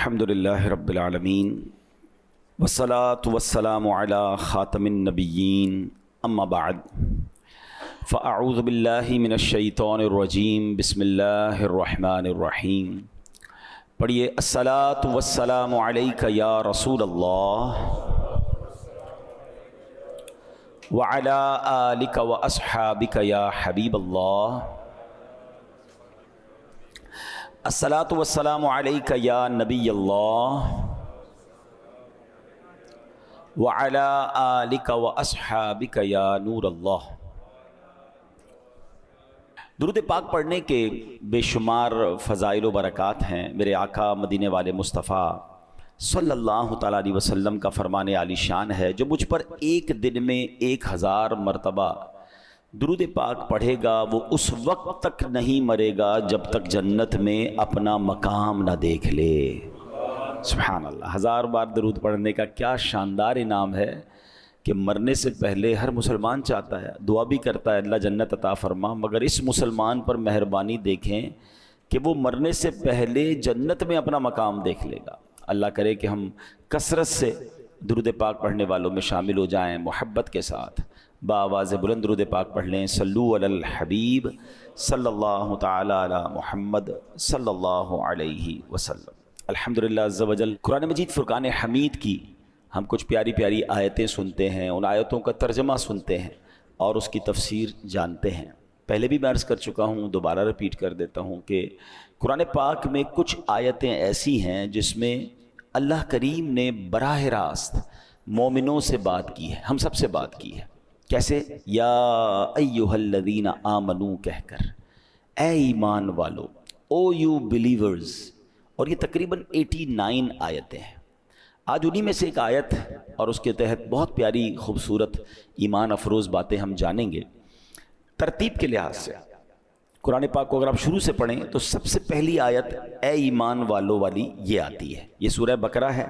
الحمدللہ رب العالمین والصلاة والسلام علی خاتم النبیین اما بعد فاعوذ باللہ من الشیطان الرجیم بسم اللہ الرحمن الرحیم. پڑھیے الصلاة والسلام علیک یا رسول اللہ وعلی آلک واصحابک یا حبیب اللہ. الصلاۃ والسلام علیک یا نبی اللہ وعلی آلک واصحابک یا نور اللہ. درود پاک پڑھنے کے بے شمار فضائل و برکات ہیں. میرے آقا مدینے والے مصطفیٰ صلی اللہ تعالیٰ علیہ وسلم کا فرمان عالی شان ہے جو مجھ پر ایک دن میں 1000 مرتبہ درود پاک پڑھے گا وہ اس وقت تک نہیں مرے گا جب تک جنت میں اپنا مقام نہ دیکھ لے. سبحان اللہ. 1000 بار درود پڑھنے کا کیا شاندار انعام ہے کہ مرنے سے پہلے ہر مسلمان چاہتا ہے، دعا بھی کرتا ہے اللہ جنت عطا فرما، مگر اس مسلمان پر مہربانی دیکھیں کہ وہ مرنے سے پہلے جنت میں اپنا مقام دیکھ لے گا. اللہ کرے کہ ہم کثرت سے درود پاک پڑھنے والوں میں شامل ہو جائیں. محبت کے ساتھ بآواز بلند درود پاک پڑھ لیں. صلو علی الحبیب صلی اللہ تعالی علی محمد صلی اللہ علیہ وسلم. الحمدللہ عز و جل. قرآن مجید فرقان حمید کی ہم کچھ پیاری پیاری آیتیں سنتے ہیں، ان آیتوں کا ترجمہ سنتے ہیں اور اس کی تفسیر جانتے ہیں. پہلے بھی میں عرض کر چکا ہوں، دوبارہ ریپیٹ کر دیتا ہوں کہ قرآن پاک میں کچھ آیتیں ایسی ہیں جس میں اللہ کریم نے براہ راست مومنوں سے بات کی ہے، ہم سب سے بات کی ہے. کیسے؟ یا ایہا الذین آمنو کہہ کر، اے ایمان والو، او یو بلیورز. اور یہ تقریباً 89 آیتیں ہیں. آج انہی میں سے ایک آیت اور اس کے تحت بہت پیاری خوبصورت ایمان افروز باتیں ہم جانیں گے. ترتیب کے لحاظ سے قرآن پاک کو اگر آپ شروع سے پڑھیں تو سب سے پہلی آیت اے ایمان والو والی یہ آتی ہے. یہ سورہ بقرہ ہے،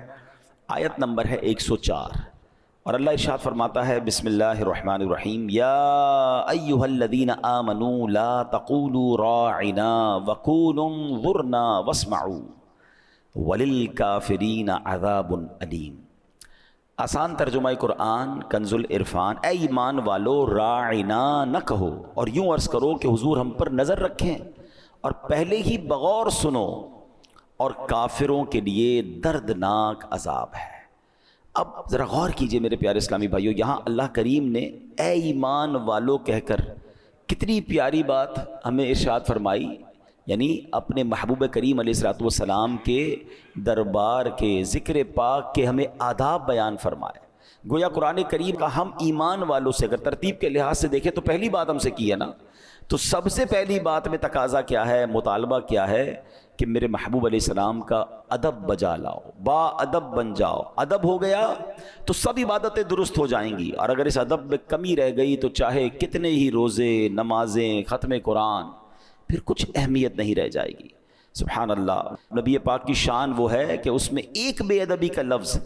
آیت نمبر ہے 104. اور اللہ ارشاد فرماتا ہے بسم اللہ الرحمن الرحیم یا ایہا الذین آمنوا لا تقولوا راعنا وقولوا انظرنا واسمعوا وللکافرین عذاب علیم. آسان ترجمہ قرآن کنز العرفان. اے ایمان والو راعنا نہ کہو اور یوں عرض کرو کہ حضور ہم پر نظر رکھیں اور پہلے ہی بغور سنو اور کافروں کے لیے دردناک عذاب ہے. اب ذرا غور کیجئے میرے پیارے اسلامی بھائیو، یہاں اللہ کریم نے اے ایمان والو کہہ کر کتنی پیاری بات ہمیں ارشاد فرمائی. یعنی اپنے محبوب کریم علیہ السلام کے دربار کے ذکر پاک کے ہمیں آداب بیان فرمائے. گویا قرآن کریم کا ہم ایمان والوں سے اگر ترتیب کے لحاظ سے دیکھیں تو پہلی بات ہم سے کی ہے نا، تو سب سے پہلی بات میں تقاضا کیا ہے، مطالبہ کیا ہے کہ میرے محبوب علیہ السلام کا ادب بجا لاؤ، با ادب بن جاؤ. ادب ہو گیا تو سب عبادتیں درست ہو جائیں گی، اور اگر اس ادب میں کمی رہ گئی تو چاہے کتنے ہی روزے، نمازیں، ختم قرآن، پھر کچھ اہمیت نہیں رہ جائے گی. سبحان اللہ. نبی پاک کی شان وہ ہے کہ اس میں ایک بے ادبی کا لفظ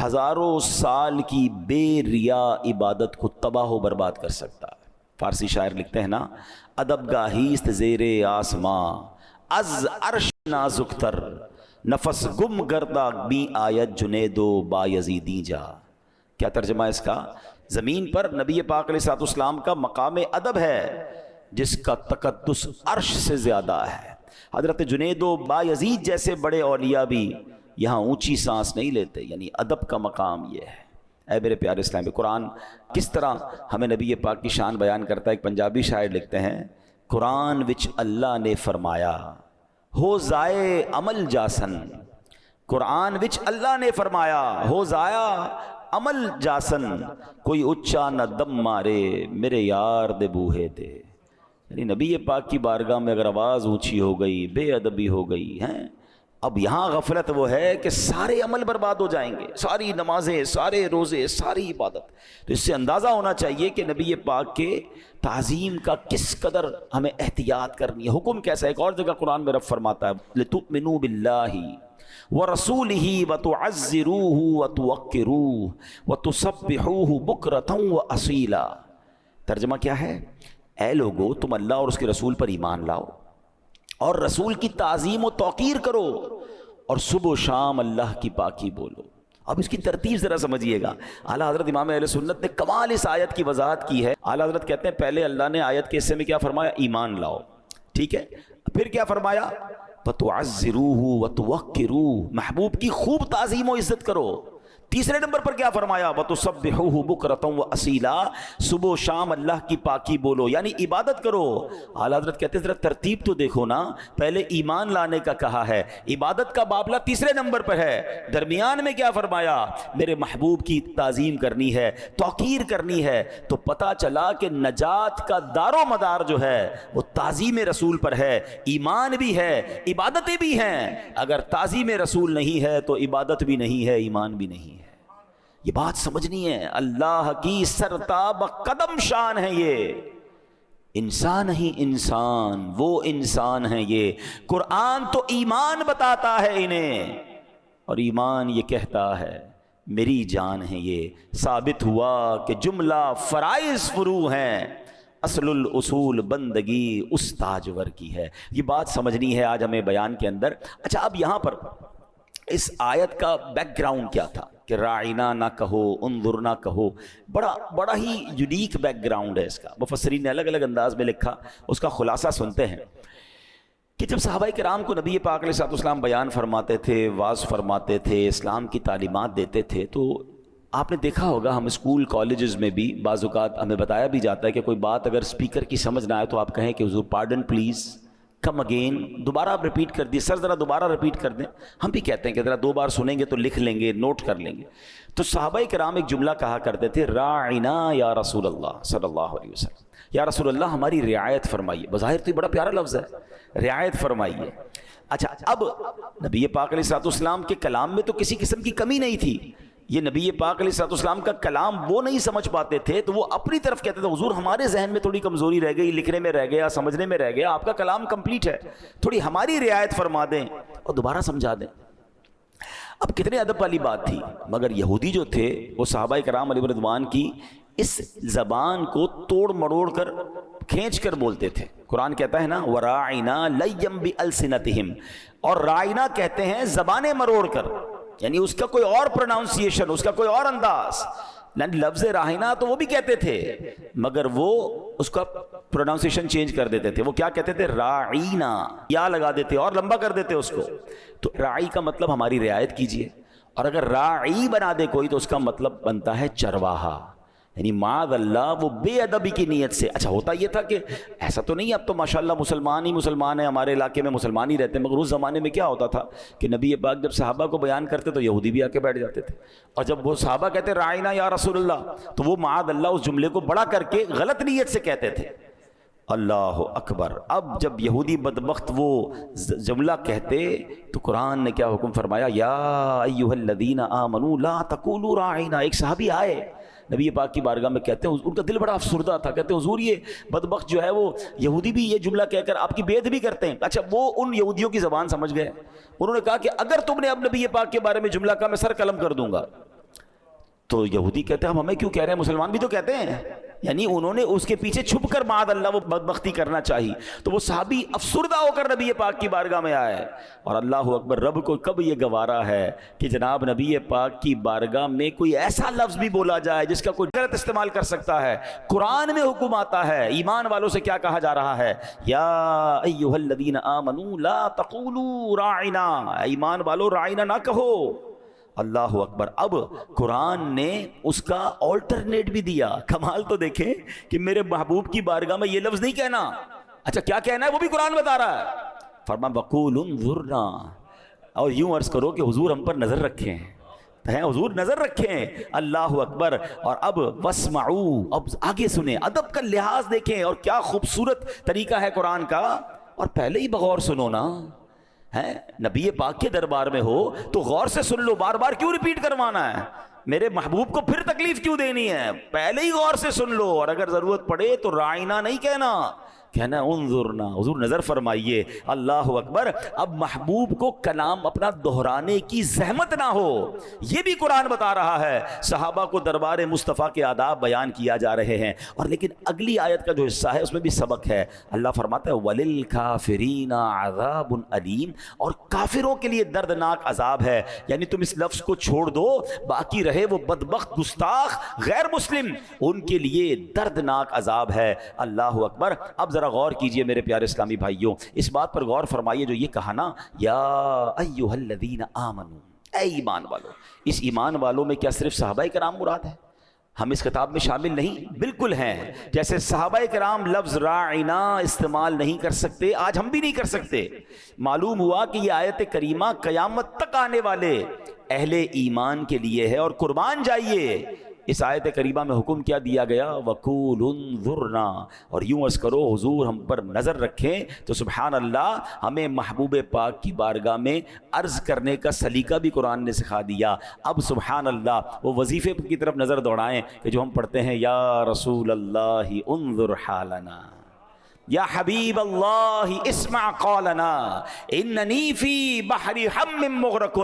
ہزاروں سال کی بے ریا عبادت کو تباہ و برباد کر سکتا ہے. فارسی شاعر لکھتے ہیں نا، ادب گاہیست زیر آسماں از عرش نازک تر نفس گم گردہ بی آیت جنید و بایزیدی جا. کیا ترجمہ ہے اس کا؟ زمین پر نبی پاک علیہ السلام کا مقام ادب ہے جس کا تقدس عرش سے زیادہ ہے. حضرت جنید و بایزید جیسے بڑے اولیاء بھی یہاں اونچی سانس نہیں لیتے. یعنی ادب کا مقام یہ ہے. اے میرے پیارے اسلامی، قرآن کس طرح ہمیں نبی پاک کی شان بیان کرتا ہے. ایک پنجابی شاعر لکھتے ہیں، قرآن وچ اللہ نے فرمایا ہو ضائع عمل جاسن. قرآن وچ اللہ نے فرمایا ہو ضائع عمل جاسن، کوئی اچا نہ دم مارے میرے یار دے بوہے تے. یعنی نبی پاک کی بارگاہ میں اگر آواز اونچی ہو گئی، بے ادبی ہو گئی ہیں، اب یہاں غفلت وہ ہے کہ سارے عمل برباد ہو جائیں گے، ساری نمازیں، سارے روزے، ساری عبادت. تو اس سے اندازہ ہونا چاہیے کہ نبی پاک کے تعظیم کا کس قدر ہمیں احتیاط کرنی ہے. حکم کیسا ہے؟ ایک اور جگہ قرآن میں رب فرماتا ہے لِتُؤْمِنُوا بِاللَّهِ وَرَسُولِهِ وَتُعَزِّرُوهُ وَتُوَقِّرُوهُ وَتُسَبِّحُوهُ بُكْرَةً وَأَصِيلًا. ترجمہ کیا ہے؟ اے لوگو تم اللہ اور اس کے رسول پر ایمان لاؤ اور رسول کی تعظیم و توقیر کرو، اور صبح و شام اللہ کی پاکی بولو. اب اس کی ترتیب ذرا سمجھیے گا. اعلیٰ حضرت امام اہل سنت نے کمال اس آیت کی وضاحت کی ہے. اعلیٰ حضرت کہتے ہیں پہلے اللہ نے آیت کے حصے میں کیا فرمایا؟ ایمان لاؤ. ٹھیک ہے. پھر کیا فرمایا؟ وَتُعَزِّرُوهُ وَتُوَقِّرُوهُ، محبوب کی خوب تعظیم و عزت کرو. تیسرے نمبر پر کیا فرمایا؟ وَتُسَبِّحُوهُ بُكْرَةً وَأَصِيلًا، صبح و شام اللہ کی پاکی بولو، یعنی عبادت کرو. اعلیٰ حضرت کہتے ہیں ذرا ترتیب تو دیکھو نا، پہلے ایمان لانے کا کہا ہے، عبادت کا معاملہ تیسرے نمبر پر ہے، درمیان میں کیا فرمایا؟ میرے محبوب کی تعظیم کرنی ہے، توقیر کرنی ہے. تو پتہ چلا کہ نجات کا دار و مدار جو ہے وہ تعظیم رسول پر ہے. ایمان بھی ہے، عبادتیں بھی ہیں. اگر تعظیم رسول نہیں ہے تو عبادت بھی نہیں ہے، ایمان بھی نہیں ہے. یہ بات سمجھنی ہے. اللہ کی سرتاب قدم شان ہے یہ. انسان ہی انسان، وہ انسان ہے یہ. قرآن تو ایمان بتاتا ہے انہیں، اور ایمان یہ کہتا ہے میری جان ہے یہ. ثابت ہوا کہ جملہ فرائض فروع ہیں، اصل الاصول بندگی اس تاجور کی ہے. یہ بات سمجھنی ہے آج ہمیں بیان کے اندر. اچھا، اب یہاں پر اس آیت کا بیک گراؤنڈ کیا تھا کہ راعینا نہ کہو، انظر نہ کہو. بڑا ہی یونیک بیک گراؤنڈ ہے اس کا. مفسرین نے الگ الگ انداز میں لکھا. اس کا خلاصہ سنتے ہیں کہ جب صحابہ کرام کو نبی پاک علیہ الصلوۃ والسلام بیان فرماتے تھے، واعظ فرماتے تھے، اسلام کی تعلیمات دیتے تھے، تو آپ نے دیکھا ہوگا ہم اسکول کالجز میں بھی بعض اوقات ہمیں بتایا بھی جاتا ہے کہ کوئی بات اگر اسپیکر کی سمجھ نہ آئے تو آپ کہیں کہ حضور پارڈن پلیز، کم اگین، دوبارہ آپ ریپیٹ کر دیے، سر ذرا دوبارہ ریپیٹ کر دیں. ہم بھی کہتے ہیں کہ ذرا دو بار سنیں گے تو لکھ لیں گے، نوٹ کر لیں گے. تو صحابہ کرام ایک جملہ کہا کرتے تھے، راعنا یا رسول اللہ صلی اللہ علیہ وسلم، یا رسول اللہ ہماری رعایت فرمائیے. بظاہر تو یہ بڑا پیارا لفظ ہے، رعایت فرمائیے. اچھا، اب نبی پاک علیہ الصلوۃ والسلام کے کلام میں تو کسی قسم کی کمی نہیں تھی. یہ نبی پاک علیہ الصلوۃ والسلام کا کلام وہ نہیں سمجھ پاتے تھے تو وہ اپنی طرف کہتے تھے حضور ہمارے ذہن میں تھوڑی کمزوری رہ گئی، لکھنے میں رہ گیا، سمجھنے میں رہ گیا، آپ کا کلام کمپلیٹ ہے، تھوڑی ہماری رعایت فرما دیں اور دوبارہ سمجھا دیں. اب کتنے ادب والی بات تھی. مگر یہودی جو تھے وہ صحابہ کرام علیہ رضوان کی اس زبان کو توڑ مروڑ کر کھینچ کر بولتے تھے. قرآن کہتا ہے نا وَرَاعِنَا لَيَّمْ بِأَلْسِنَتِهِمْ، اور رائنا کہتے ہیں زبانیں مروڑ کر، یعنی اس کا کوئی اور پروناؤنسیشن، اس کا کوئی اور انداز. لفظ راہینا تو وہ بھی کہتے تھے مگر وہ اس کا پروناؤنسیشن چینج کر دیتے تھے. وہ کیا کہتے تھے؟ راعینا، یا لگا دیتے اور لمبا کر دیتے اس کو. تو راعی کا مطلب ہماری رعایت کیجئے، اور اگر راعی بنا دے کوئی تو اس کا مطلب بنتا ہے چرواہا، یعنی معاذ اللہ وہ بے ادبی کی نیت سے. اچھا، ہوتا یہ تھا کہ ایسا تو نہیں، اب تو ماشاءاللہ مسلمان ہی مسلمان ہیں، ہمارے علاقے میں مسلمان ہی رہتے ہیں، مگر اس زمانے میں کیا ہوتا تھا کہ نبی پاک جب صحابہ کو بیان کرتے تو یہودی بھی آ کے بیٹھ جاتے تھے، اور جب وہ صحابہ کہتے رائنا یا رسول اللہ تو وہ معاذ اللہ اس جملے کو بڑا کر کے غلط نیت سے کہتے تھے. اللہ اکبر. اب جب یہودی بدبخت وہ جملہ کہتے تو قرآن نے کیا حکم فرمایا؟ یا ایھا الذین آمنوا لا تقولوا راعینا. ایک صحابی آئے نبی پاک کی بارگاہ میں، کہتے ہیں ان کا دل بڑا افسردہ تھا، کہتے ہیں حضور یہ بدبخت جو ہے وہ یہودی بھی یہ جملہ کہہ کر آپ کی بے ادبی کرتے ہیں. اچھا، وہ ان یہودیوں کی زبان سمجھ گئے. انہوں نے کہا کہ اگر تم نے اب نبی پاک کے بارے میں جملہ کہا میں سر قلم کر دوں گا. تو یہودی کہتے ہیں ہمیں کیوں کہہ رہے ہیں، مسلمان بھی تو کہتے ہیں. یعنی انہوں نے اس کے پیچھے چھپ کر معاذ اللہ وہ بدبختی کرنا چاہی. تو وہ صحابی افسردہ ہو کر نبی پاک کی بارگاہ میں آئے. اور اللہ اکبر، رب کو کب یہ گوارا ہے کہ جناب نبی پاک کی بارگاہ میں کوئی ایسا لفظ بھی بولا جائے جس کا کوئی غلط استعمال کر سکتا ہے. قرآن میں حکم آتا ہے، ایمان والوں سے کیا کہا جا رہا ہے؟ یا ایھا الذین آمنوا لا تقولوا راعنا، ایمان والو راعنا نہ کہو. اللہ اکبر. اب قرآن نے اس کا آلٹرنیٹ بھی دیا. کمال تو دیکھیں کہ میرے محبوب کی بارگاہ میں یہ لفظ نہیں کہنا. اچھا، کیا کہنا ہے وہ بھی قرآن بتا رہا ہے. فرما وقول انظرنا، اور یوں عرض کرو کہ حضور ہم پر نظر رکھیں، حضور نظر رکھیں. اللہ اکبر. اور اب واسمعوا، اب آگے سنیں، ادب کا لحاظ دیکھیں، اور کیا خوبصورت طریقہ ہے قرآن کا. اور پہلے ہی بغور سنو نا، ہے نبی پاک کے دربار میں ہو تو غور سے سن لو. بار بار کیوں ریپیٹ کروانا ہے؟ میرے محبوب کو پھر تکلیف کیوں دینی ہے؟ پہلے ہی غور سے سن لو. اور اگر ضرورت پڑے تو رائنا نہیں کہنا، کہنا انظرنا، حضور نظر فرمائیے، اللہ اکبر۔ اب محبوب کو کلام اپنا دہرانے کی زحمت نہ ہو، یہ بھی قرآن بتا رہا ہے۔ صحابہ کو دربار مصطفیٰ کے آداب بیان کیا جا رہے ہیں، اور لیکن اگلی آیت کا جو حصہ ہے اس میں بھی سبق ہے۔ اللہ فرماتا ہے وَلِلْكَافِرِينَ عَذَابٌ أَلِيمٌ، اور کافروں کے لیے دردناک عذاب ہے۔ یعنی تم اس لفظ کو چھوڑ دو، باقی رہے وہ بدبخت گستاخ غیر مسلم، ان کے لیے دردناک عذاب ہے۔ اللہ اکبر۔ اب ذرا غور کیجئے میرے پیارے اسلامی بھائیوں، اس بات پر غور فرمائیے جو یہ کہا نا یا ایھا الذین آمنو، اے ایمان والو، اس ایمان والوں میں کیا صرف صحابہ کرام مراد ہے؟ ہم اس خطاب میں شامل نہیں؟ بالکل ہیں۔ جیسے صحابہ کرام لفظ راعنا استعمال نہیں کر سکتے، آج ہم بھی نہیں کر سکتے۔ معلوم ہوا کہ یہ آیت کریمہ قیامت تک آنے والے اہل ایمان کے لیے ہے، اور قربان جائیے اس آیت کریمہ میں حکم کیا دیا گیا وَقُولُ انظُرْنَا، اور یوں عرض کرو حضور ہم پر نظر رکھیں۔ تو سبحان اللہ، ہمیں محبوب پاک کی بارگاہ میں عرض کرنے کا سلیقہ بھی قرآن نے سکھا دیا۔ اب سبحان اللہ وہ وظیفے کی طرف نظر دوڑائیں کہ جو ہم پڑھتے ہیں یا رسول اللہ انظر حالنا، یا حبیب اللہ اسمع قولنا، اننی فی بحر ہم مغرق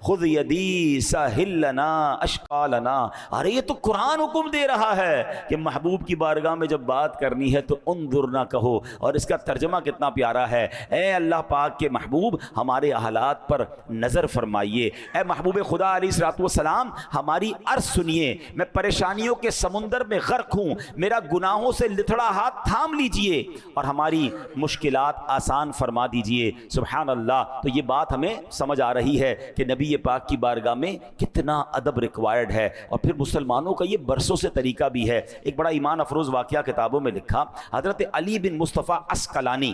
خذ یدی سہل لنا اشقالنا۔ ارے یہ تو قرآن حکم دے رہا ہے کہ محبوب کی بارگاہ میں جب بات کرنی ہے تو انظر نہ کہو، اور اس کا ترجمہ کتنا پیارا ہے، اے اللہ پاک کے محبوب ہمارے حالات پر نظر فرمائیے۔ اے محبوب خدا علیہ الصلوۃ والسلام ہماری عرض سنیے، میں پریشانیوں کے سمندر میں غرق ہوں، میرا گناہوں سے لتھڑا ہاتھ تھام لیجئے اور ہماری مشکلات آسان فرما دیجئے۔ سبحان اللہ۔ تو یہ بات ہمیں سمجھ آ رہی ہے کہ نبی پاک کی بارگاہ میں کتنا ادب ریکوائرڈ ہے، اور پھر مسلمانوں کا یہ برسوں سے طریقہ بھی ہے۔ ایک بڑا ایمان افروز واقعہ کتابوں میں لکھا، حضرت علی بن مصطفیٰ عسقلانی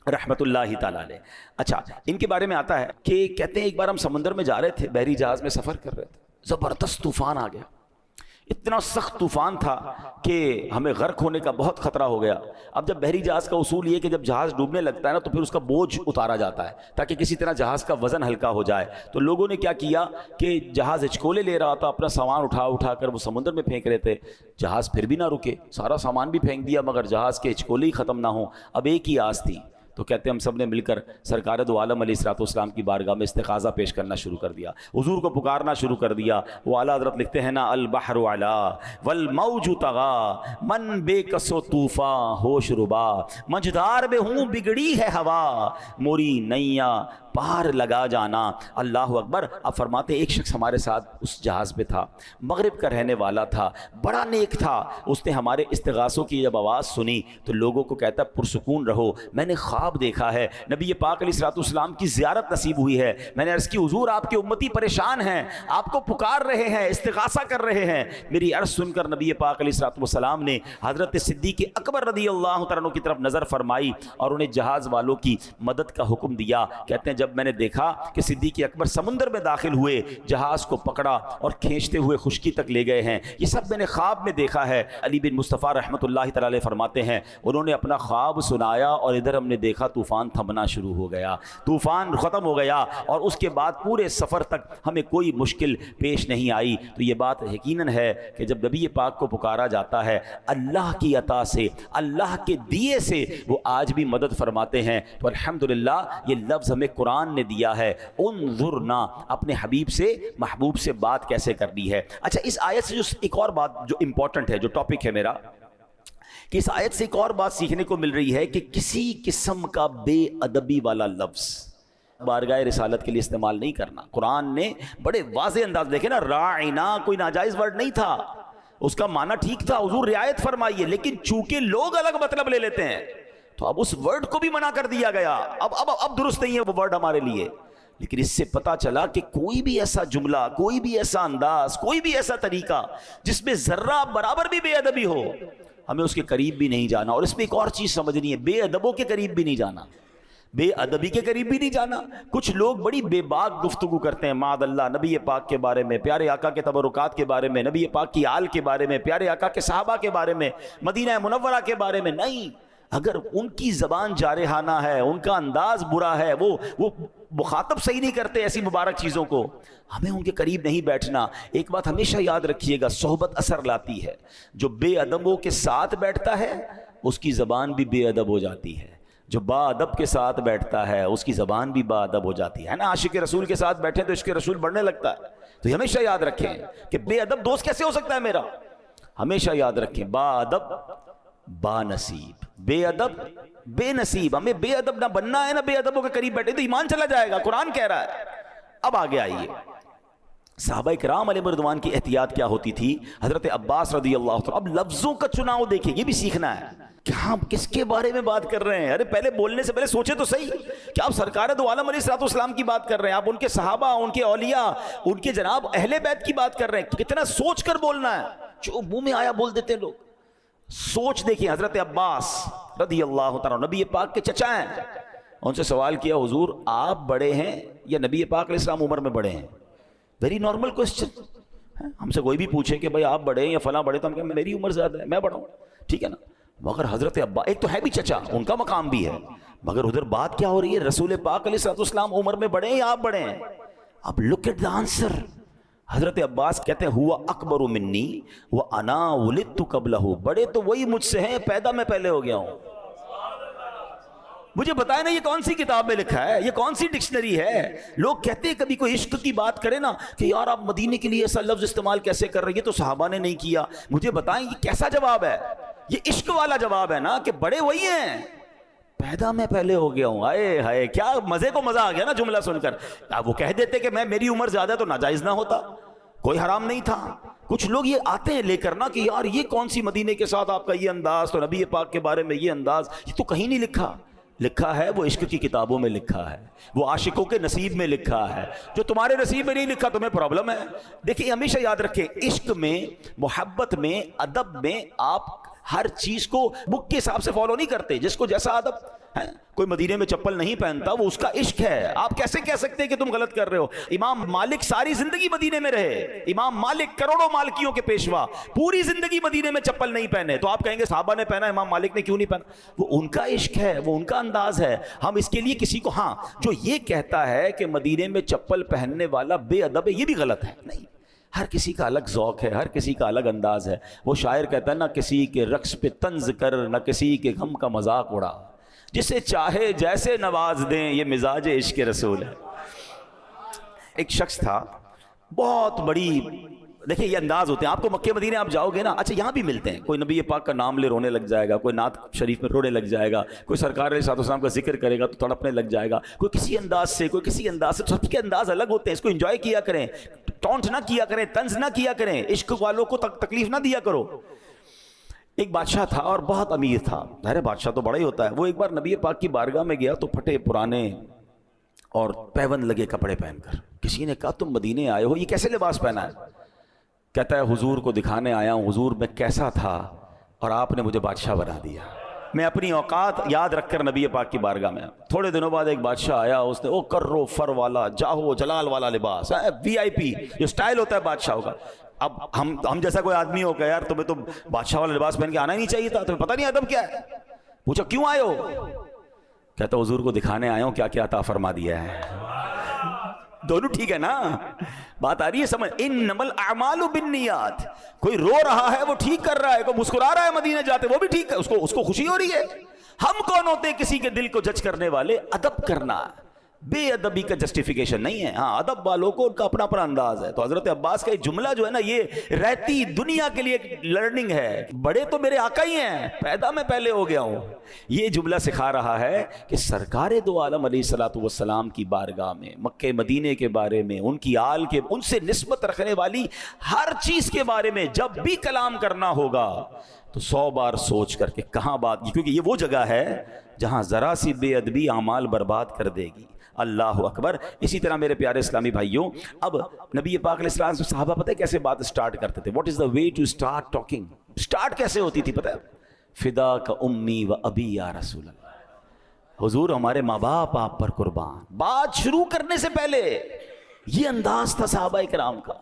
رحمت اللہ تعالیٰ علیہ، اچھا ان کے بارے میں آتا ہے کہ کہتے ہیں ایک بار ہم سمندر میں جا رہے تھے، بحری جہاز میں سفر کر رہے تھے، زبردست طوفان آ گیا، اتنا سخت طوفان تھا کہ ہمیں غرق ہونے کا بہت خطرہ ہو گیا۔ اب جب بحری جہاز کا اصول یہ کہ جب جہاز ڈوبنے لگتا ہے نا تو پھر اس کا بوجھ اتارا جاتا ہے تاکہ کسی طرح جہاز کا وزن ہلکا ہو جائے۔ تو لوگوں نے کیا کیا کہ جہاز ہچکولے لے رہا تھا، اپنا سامان اٹھا کر وہ سمندر میں پھینک رہے تھے، جہاز پھر بھی نہ رکے، سارا سامان بھی پھینک دیا مگر جہاز کے ہچکولے ہی ختم نہ ہوں۔ اب ایک ہی آس تھی، تو کہتے ہیں ہم سب نے مل کر سرکار دو عالم علیہ الصلوۃ والسلام کی بارگاہ میں استغاثہ پیش کرنا شروع کر دیا، حضور کو پکارنا شروع کر دیا۔ وہ اعلیٰ حضرت لکھتے ہیں نا البحر علا والموج طغا من بے کس و طوفاں ہوش ربا، مجدار میں ہوں بگڑی ہے ہوا موری نیا پار لگا جانا۔ اللہ اکبر۔ اب فرماتے ایک شخص ہمارے ساتھ اس جہاز پہ تھا، مغرب کا رہنے والا تھا، بڑا نیک تھا، اس نے ہمارے استغاثوں کی جب آواز سنی تو لوگوں کو کہتا پرسکون رہو، میں نے خواب دیکھا ہے، نبی پاک علیہ الصلوۃ والسلام کی زیارت نصیب ہوئی ہے، میں نے عرض کی حضور آپ کے امتی پریشان ہیں، آپ کو پکار رہے ہیں، استغاثہ کر رہے ہیں۔ میری عرض سن کر نبی پاک علیہ الصلوۃ والسلام نے حضرت صدیق اکبر رضی اللہ تعالیٰ عنہ کی طرف نظر فرمائی اور انہیں جہاز والوں کی مدد کا حکم دیا۔ کہتے ہیں جب میں نے دیکھا کہ صدیق اکبر سمندر میں داخل ہوئے، جہاز کو پکڑا اور کھینچتے ہوئے خشکی تک لے گئے ہیں، یہ سب میں نے خواب میں دیکھا ہے۔ علی بن مصطفیٰ رحمۃ اللہ تعالی علیہ فرماتے ہیں انہوں نے اپنا خواب سنایا اور ادھر ہم نے دیکھا طوفان تھمنا شروع ہو گیا، طوفان ختم ہو گیا، اور اس کے بعد پورے سفر تک ہمیں کوئی مشکل پیش نہیں آئی۔ تو یہ بات یقیناً ہے کہ جب نبی پاک کو پکارا جاتا ہے اللہ کی عطا سے، اللہ کے دیے سے وہ آج بھی مدد فرماتے ہیں۔ تو الحمدللہ یہ لفظ ہمیں قرآن نے دیا ہے، انظرنا، اپنے حبیب سے محبوب سے بات کیسے کرنی ہے۔ اچھا اس آیت سے جو ایک اور بات جو امپورٹنٹ ہے، جو ٹاپک ہے میرا، کہ اس آیت سے ایک اور بات سیکھنے کو مل رہی ہے کہ کسی قسم کا بے ادبی والا لفظ بارگاہ رسالت کے لیے استعمال نہیں کرنا۔ قرآن نے بڑے واضح انداز، دیکھیں نا، راعنا کوئی ناجائز ورڈ نہیں تھا، اس کا معنی ٹھیک تھا، حضور رعایت فرمائیے، لیکن چونکہ لوگ الگ مطلب لے لیتے ہیں تو اب اس ورڈ کو بھی منع کر دیا گیا، اب درست نہیں ہے وہ ورڈ ہمارے لیے۔ لیکن اس سے پتا چلا کہ کوئی بھی ایسا جملہ، کوئی بھی ایسا انداز، کوئی بھی ایسا طریقہ جس میں ذرہ برابر بھی بے ادبی ہو، ہمیں اس کے قریب بھی نہیں جانا۔ اور اس میں ایک اور چیز سمجھنی ہے، بے ادبوں کے قریب بھی نہیں جانا، بے ادبی کے قریب بھی نہیں جانا۔ کچھ لوگ بڑی بے باک گفتگو کرتے ہیں معاذ اللہ نبی پاک کے بارے میں، پیارے آقا کے تبرکات کے بارے میں، نبی پاک کی آل کے بارے میں، پیارے آقا کے صحابہ کے بارے میں، مدینہ منورہ کے بارے میں۔ نہیں، اگر ان کی زبان جارحانہ ہے، ان کا انداز برا ہے، وہ مخاطب صحیح نہیں کرتے ایسی مبارک چیزوں کو، ہمیں ان کے قریب نہیں بیٹھنا۔ ایک بات ہمیشہ یاد رکھیے گا، صحبت اثر لاتی ہے۔ جو بے ادبوں کے ساتھ بیٹھتا ہے اس کی زبان بھی بے ادب ہو جاتی ہے. جو با ادب کے ساتھ بیٹھتا ہے اس کی زبان بھی با ادب ہو جاتی ہے نا. عاشق رسول کے ساتھ بیٹھے تو عشق رسول بڑھنے لگتا ہے. تو ہمیشہ یاد رکھیں کہ بے ادب دوست کیسے ہو سکتا ہے میرا. ہمیشہ یاد رکھیں با ادب با نصیب، بے ادب بے نصیب. ہمیں بے ادب نہ بننا ہے نہ بے ادبوں کے قریب بیٹھے تو ایمان چلا جائے گا. قرآن کہہ رہا ہے. اب آگے آئیے صحابہ کرام علیہ رضوان کی احتیاط کیا ہوتی تھی. حضرت عباس رضی اللہ عنہ. اب لفظوں کا چناؤ دیکھیں، یہ بھی سیکھنا ہے کہ ہم کس کے بارے میں بات کر رہے ہیں. ارے پہلے بولنے سے پہلے سوچے تو صحیح کہ آپ سرکار دو عالم علیہ الصلوۃ والسلام کی بات کر رہے ہیں، آپ ان کے صحابہ، ان کے اولیاء، ان کے جناب اہل بیت کی بات کر رہے ہیں. کتنا سوچ کر بولنا ہے. جو منہ میں آیا بول دیتے ہیں لوگ. سوچ دیکھیں. حضرت عباس رضی اللہ تعالیٰ نبی پاک کے چچا ہیں. ان سے سوال کیا، حضور آپ بڑے ہیں یا نبی پاک علیہ السلام عمر میں بڑے ہیں؟ Very normal question. ہم سے کوئی بھی پوچھے کہ بھائی آپ بڑے ہیں یا فلاں بڑے، تو ہم کہیں میری عمر زیادہ ہے، میں بڑا ہوں، ٹھیک ہے نا. مگر حضرت ابا ایک تو ہے بھی چچا، ان کا مقام بھی ہے، مگر ادھر بات کیا ہو رہی ہے، رسول پاک علیہ السلام عمر میں بڑے ہیں یا آپ بڑے ہیں؟ اب لک ایٹ دی آنسر. حضرت عباس کہتے ہیں ہوا اکبر منی وانا ولدت قبلہ. بڑے تو وہی مجھ سے ہیں، پیدا میں پہلے ہو گیا ہوں. مجھے بتائیں نا یہ کون سی کتاب میں لکھا ہے، یہ کون سی ڈکشنری ہے؟ لوگ کہتے ہیں کبھی کوئی عشق کی بات کرے نا کہ یار آپ مدینے کے لیے ایسا لفظ استعمال کیسے کر رہے ہیں، یہ تو صحابہ نے نہیں کیا. مجھے بتائیں یہ کیسا جواب ہے؟ یہ عشق والا جواب ہے نا کہ بڑے وہی ہیں، پیدا میں پہلے ہو گیا ہوں. آئے ہائے کیا مزے کو مزہ آ گیا نا جملہ سن کر. وہ کہہ دیتے کہ میری عمر زیادہ ہے تو ناجائز نہ ہوتا، کوئی حرام نہیں تھا. کچھ لوگ یہ آتے ہیں لے کر نا کہ یار یہ کون سی مدینے کے ساتھ آپ کا یہ انداز، تو نبی پاک کے بارے میں یہ انداز، یہ تو کہیں نہیں لکھا. لکھا ہے وہ عشق کی کتابوں میں لکھا ہے، وہ عاشقوں کے نصیب میں لکھا ہے. جو تمہارے نصیب میں نہیں لکھا تمہیں پرابلم ہے. دیکھیں ہمیشہ یاد رکھیں، عشق میں، محبت میں، ادب میں آپ ہر چیز کو بک کے حساب سے فالو نہیں کرتے. جس کو جیسا ادب ہے، کوئی مدینے میں چپل نہیں پہنتا وہ اس کا عشق ہے. آپ کیسے کہہ سکتے ہیں کہ تم غلط کر رہے ہو؟ امام مالک ساری زندگی مدینے میں رہے. امام مالک کروڑوں مالکیوں کے پیشوا، پوری زندگی مدینے میں چپل نہیں پہنے. تو آپ کہیں گے صحابہ نے پہنا، امام مالک نے کیوں نہیں پہنا؟ وہ ان کا عشق ہے، وہ ان کا انداز ہے. ہم اس کے لیے کسی کو، ہاں جو یہ کہتا ہے کہ مدینے میں چپل پہننے والا بے ادب ہے، یہ بھی غلط ہے. نہیں، ہر کسی کا الگ ذوق ہے، ہر کسی کا الگ انداز ہے. وہ شاعر کہتا ہے نہ کسی کے رقص پہ طنز کر، نہ کسی کے غم کا مذاق اڑا، جسے چاہے جیسے نواز دیں، یہ مزاج عشق رسول ہے. ایک شخص تھا، بہت بڑی، دیکھیں یہ انداز ہوتے ہیں. آپ کو مکے مدینے آپ جاؤ گے نا، اچھا یہاں بھی ملتے ہیں، کوئی نبی پاک کا نام لے رونے لگ جائے گا، کوئی نعت شریف میں رونے لگ جائے گا، کوئی سرکار علیہ السلام کا ذکر کرے گا تو تڑپنے لگ جائے گا، کوئی کسی انداز سے، کوئی کسی انداز سے. سب کے انداز الگ ہوتے ہیں. اس کو انجوائے کیا کریں، ٹونٹ نہ کیا کریں، طنز نہ کیا کریں، عشق والوں کو تکلیف نہ دیا کرو. ایک بادشاہ تھا اور بہت امیر تھا. ظاہر بادشاہ تو بڑا ہی ہوتا ہے. وہ ایک بار نبی پاک کی بارگاہ میں گیا تو پھٹے پرانے اور پیون لگے کپڑے پہن کر. کسی نے کہا تم مدینے آئے ہو، یہ کیسے لباس پہنا ہے؟ کہتا ہے حضور کو دکھانے آیا ہوں، حضور میں کیسا تھا اور آپ نے مجھے بادشاہ بنا دیا. میں اپنی اوقات یاد رکھ کر نبی پاک کی بارگاہ میں. تھوڑے دنوں بعد ایک بادشاہ آیا، اس نے کرو فر والا، جاہو جلال والا لباس، وی آئی پی جو سٹائل ہوتا ہے بادشاہوں کا. اب ہم جیسا کوئی آدمی ہو گیا، یار تمہیں تو بادشاہ والا لباس پہن کے آنا ہی نہیں چاہیے تھا، تمہیں پتہ نہیں ادب کیا ہے. پوچھا کیوں آئے ہو؟ کہتا حضور کو دکھانے آیا ہوں کیا کیا عطا فرما دیا ہے. دونوں ٹھیک ہے نا؟ بات آ رہی ہے سمجھ. انما الاعمال بالنیات. کوئی رو رہا ہے وہ ٹھیک کر رہا ہے، کوئی مسکرا رہا ہے مدینے جاتے وہ بھی ٹھیک ہے، اس کو خوشی ہو رہی ہے. ہم کون ہوتے ہیں کسی کے دل کو جج کرنے والے؟ ادب کرنا بے ادبی کا جسٹیفیکیشن نہیں ہے. ہاں ادب والوں کو ان کا اپنا اپنا انداز ہے. تو حضرت عباس کا یہ جملہ جو ہے نا، یہ رہتی دنیا کے لیے ایک لرننگ ہے. بڑے تو میرے آقا ہی ہیں، پیدا میں پہلے ہو گیا ہوں. یہ جملہ سکھا رہا ہے کہ سرکار دو عالم علیہ الصلوۃ والسلام کی بارگاہ میں، مکہ مدینے کے بارے میں، ان کی آل کے، ان سے نسبت رکھنے والی ہر چیز کے بارے میں جب بھی کلام کرنا ہوگا تو 100 بار سوچ کر کے کہاں بات، کیونکہ یہ وہ جگہ ہے جہاں ذرا سی بے ادبی اعمال برباد کر دے گی. اللہ اکبر. اسی طرح میرے پیارے اسلامی بھائیوں، اب نبی پاک علیہ السلام سے صحابہ پتہ ہے کیسے بات سٹارٹ کرتے تھے؟ What is the way to start talking? Start کیسے ہوتی تھی پتہ ہے؟ فدا کا امی و ابی یا رسول اللہ، حضور ہمارے ماں باپ آپ پر قربان. بات شروع کرنے سے پہلے یہ انداز تھا صحابہ کرام کا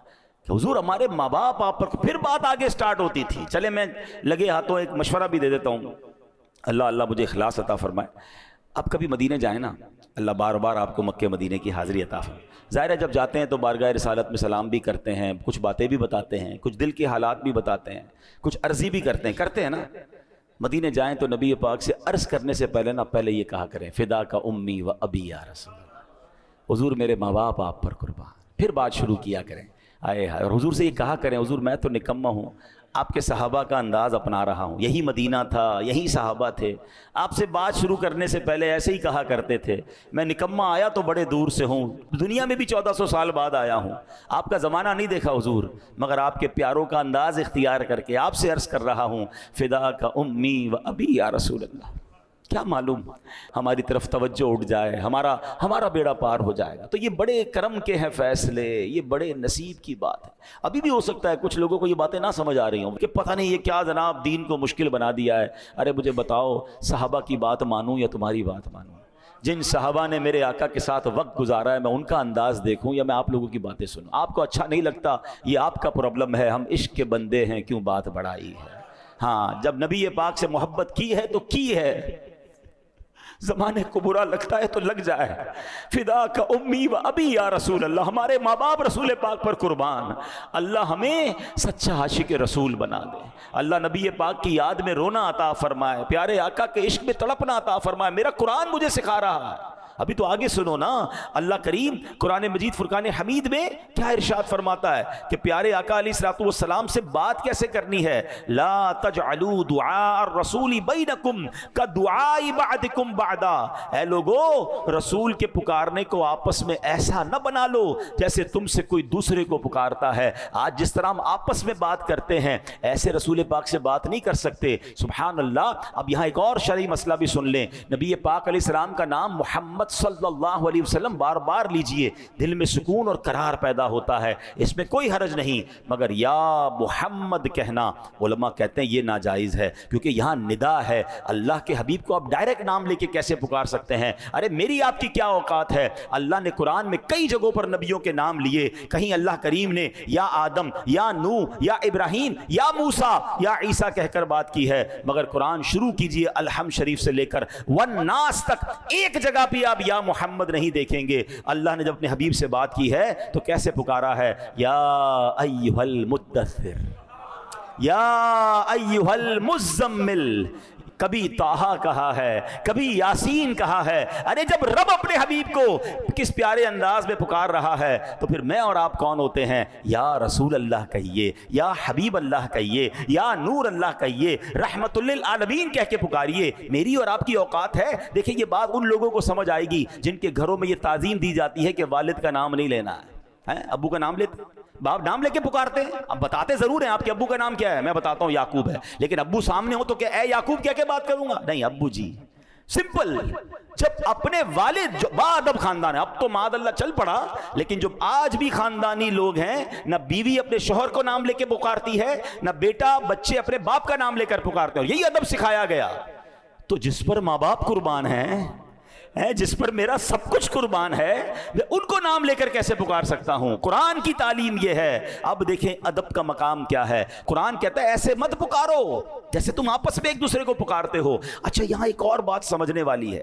کہ حضور ہمارے ماں باپ آپ پر، پھر بات آگے سٹارٹ ہوتی تھی. چلے میں لگے ہاتھوں ایک مشورہ بھی دے دیتا ہوں، اللہ مجھے اخلاص عطا فرمائے. اب کبھی مدینے جائیں نا، اللہ بار بار آپ کو مکہ مدینے کی حاضری عطا فرمائے. ظاہر ہے جب جاتے ہیں تو بارگاہ رسالت میں سلام بھی کرتے ہیں، کچھ باتیں بھی بتاتے ہیں، کچھ دل کے حالات بھی بتاتے ہیں، کچھ عرضی بھی کرتے ہیں نا. مدینے جائیں تو نبی پاک سے عرض کرنے سے پہلے پہلے یہ کہا کریں فدا کا امی و ابی یا رسول اللہ، حضور میرے ماں باپ آپ پر قربان، پھر بات شروع کیا کریں آئے ہائے، اور حضور سے یہ کہا کریں حضور میں تو نکما ہوں، آپ کے صحابہ کا انداز اپنا رہا ہوں، یہی مدینہ تھا، یہی صحابہ تھے، آپ سے بات شروع کرنے سے پہلے ایسے ہی کہا کرتے تھے، میں نکما آیا تو بڑے دور سے ہوں، دنیا میں بھی 1400 سال بعد آیا ہوں، آپ کا زمانہ نہیں دیکھا حضور، مگر آپ کے پیاروں کا انداز اختیار کر کے آپ سے عرض کر رہا ہوں فدا کا امی و ابی یا رسول اللہ۔ کیا معلوم ہماری طرف توجہ اٹھ جائے، ہمارا بیڑا پار ہو جائے گا۔ تو یہ بڑے کرم کے ہیں فیصلے، یہ بڑے نصیب کی بات ہے۔ ابھی بھی ہو سکتا ہے کچھ لوگوں کو یہ باتیں نہ سمجھ آ رہی ہوں کہ پتہ نہیں یہ کیا جناب دین کو مشکل بنا دیا ہے۔ ارے مجھے بتاؤ صحابہ کی بات مانوں یا تمہاری بات مانوں؟ جن صحابہ نے میرے آقا کے ساتھ وقت گزارا ہے میں ان کا انداز دیکھوں یا میں آپ لوگوں کی باتیں سنوں؟ آپ کو اچھا نہیں لگتا، یہ آپ کا پرابلم ہے، ہم عشق کے بندے ہیں، کیوں بات بڑھائی ہے۔ ہاں جب نبی پاک سے محبت کی ہے تو کی ہے، زمانے کو برا لگتا ہے تو لگ جائے۔ فدا کا امی و ابی یا رسول اللہ، ہمارے ماں باپ رسول پاک پر قربان۔ اللہ ہمیں سچا عاشق رسول بنا دے، اللہ نبی پاک کی یاد میں رونا عطا فرمائے، پیارے آقا کے عشق میں تڑپنا عطا فرمائے۔ میرا قرآن مجھے سکھا رہا ہے، ابھی تو آگے سنو نا۔ اللہ کریم قرآن مجید فرقان حمید میں کیا ارشاد فرماتا ہے کہ پیارے آقا علیہ الصلوۃ والسلام سے بات کیسے کرنی ہے؟ لا تجعلوا دعاء الرسول بینکم کدعاء بعضکم بعضا، اے لوگو رسول کے پکارنے کو آپس میں ایسا نہ بنا لو جیسے تم سے کوئی دوسرے کو پکارتا ہے۔ آج جس طرح ہم آپس میں بات کرتے ہیں ایسے رسول پاک سے بات نہیں کر سکتے۔ سبحان اللہ۔ اب یہاں ایک اور شرعی مسئلہ بھی سن لیں۔ نبی پاک علیہ السلام کا نام محمد صلی اللہ علیہ وسلم بار بار لیجئے، دل میں سکون اور قرار پیدا ہوتا ہے، اس میں کوئی حرج نہیں، مگر یا محمد کہنا علماء کہتے ہیں یہ ناجائز ہے، کیونکہ یہاں ندا ہے۔ اللہ کے حبیب کو آپ ڈائریکٹ نام لے کے کیسے پکار سکتے ہیں؟ ارے میری آپ کی کیا اوقات ہے؟ اللہ نے قرآن میں کئی جگہوں پر نبیوں کے نام لیے، کہیں اللہ کریم نے یا آدم یا نوح یا ابراہیم یا موسیٰ یا عیسیٰ کہہ کر بات کی ہے، مگر قرآن شروع کیجئے الحمد شریف سے لے کر والناس تک ایک جگہ پہ آپ یا محمد نہیں دیکھیں گے۔ اللہ نے جب اپنے حبیب سے بات کی ہے تو کیسے پکارا ہے؟ یا ایھا المدثر، یا ایھا المزمل، کبھی طٰہٰ کہا ہے، کبھی یاسین کہا ہے۔ ارے جب رب اپنے حبیب کو کس پیارے انداز میں پکار رہا ہے تو پھر میں اور آپ کون ہوتے ہیں؟ یا رسول اللہ کہیے، یا حبیب اللہ کہیے، یا نور اللہ کہیے، رحمت للعالمین کہہ کے پکاریے۔ میری اور آپ کی اوقات ہے؟ دیکھیں یہ بات ان لوگوں کو سمجھ آئے گی جن کے گھروں میں یہ تعظیم دی جاتی ہے کہ والد کا نام نہیں لینا ہے، ابو کا نام لیتے، باپ نام لے کے پکارتے ہیں۔ اب بتاتے ضرور ہیں آپ کے ابو کا نام کیا ہے، میں بتاتا ہوں یعقوب ہے، لیکن ابو سامنے ہو تو کیا اے یعقوب کہہ کے بات کروں گا؟ نہیں، ابو جی، سمپل۔ جب اپنے والد جو باادب خاندان ہے، اب تو معاذ اللہ چل پڑا، لیکن جو آج بھی خاندانی لوگ ہیں، نہ بیوی اپنے شوہر کو نام لے کے پکارتی ہے، نہ بیٹا بچے اپنے باپ کا نام لے کر پکارتے ہیں، یہی ادب سکھایا گیا۔ تو جس پر ماں باپ قربان ہیں، جس پر میرا سب کچھ قربان ہے، میں ان کو نام لے کر کیسے پکار سکتا ہوں؟ قرآن کی تعلیم یہ ہے۔ اب دیکھیں ادب کا مقام کیا ہے۔ قرآن کہتا ہے ایسے مت پکارو جیسے تم آپس میں ایک دوسرے کو پکارتے ہو۔ اچھا یہاں ایک اور بات سمجھنے والی ہے،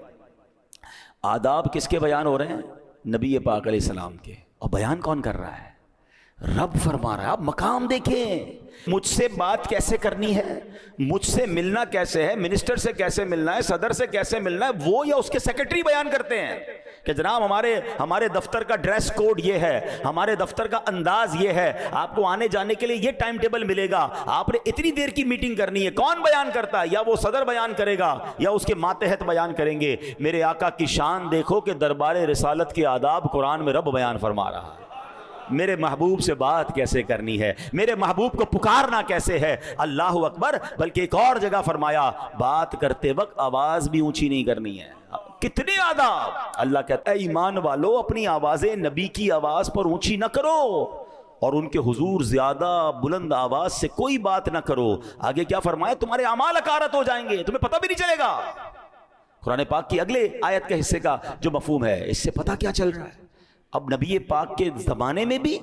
آداب کس کے بیان ہو رہے ہیں؟ نبی پاک علیہ السلام کے، اور بیان کون کر رہا ہے؟ رب فرما رہا ہے۔ آپ مقام دیکھیں، مجھ سے بات کیسے کرنی ہے، مجھ سے ملنا کیسے ہے، منسٹر سے کیسے ملنا ہے، صدر سے کیسے ملنا ہے، وہ یا اس کے سیکرٹری بیان کرتے ہیں کہ جناب ہمارے دفتر کا ڈریس کوڈ یہ ہے، ہمارے دفتر کا انداز یہ ہے، آپ کو آنے جانے کے لیے یہ ٹائم ٹیبل ملے گا، آپ نے اتنی دیر کی میٹنگ کرنی ہے۔ کون بیان کرتا ہے؟ یا وہ صدر بیان کرے گا یا اس کے ماتحت بیان کریں گے۔ میرے آقا کی شان دیکھو کہ دربار رسالت کے آداب قرآن میں رب بیان فرما رہا ہے۔ میرے محبوب سے بات کیسے کرنی ہے، میرے محبوب کو پکارنا کیسے ہے، اللہ اکبر۔ بلکہ ایک اور جگہ فرمایا بات کرتے وقت آواز بھی اونچی نہیں کرنی ہے۔ کتنے آداب! اللہ کہتا ہے ایمان والو اپنی آوازیں نبی کی آواز پر اونچی نہ کرو اور ان کے حضور زیادہ بلند آواز سے کوئی بات نہ کرو۔ آگے کیا فرمایا؟ تمہارے اعمال اکارت ہو جائیں گے، تمہیں پتہ بھی نہیں چلے گا۔ قرآن پاک کی اگلے آیت کے حصے کا جو مفہوم ہے، اس سے پتہ کیا چل رہا ہے؟ اب نبی پاک کے زمانے میں بھی،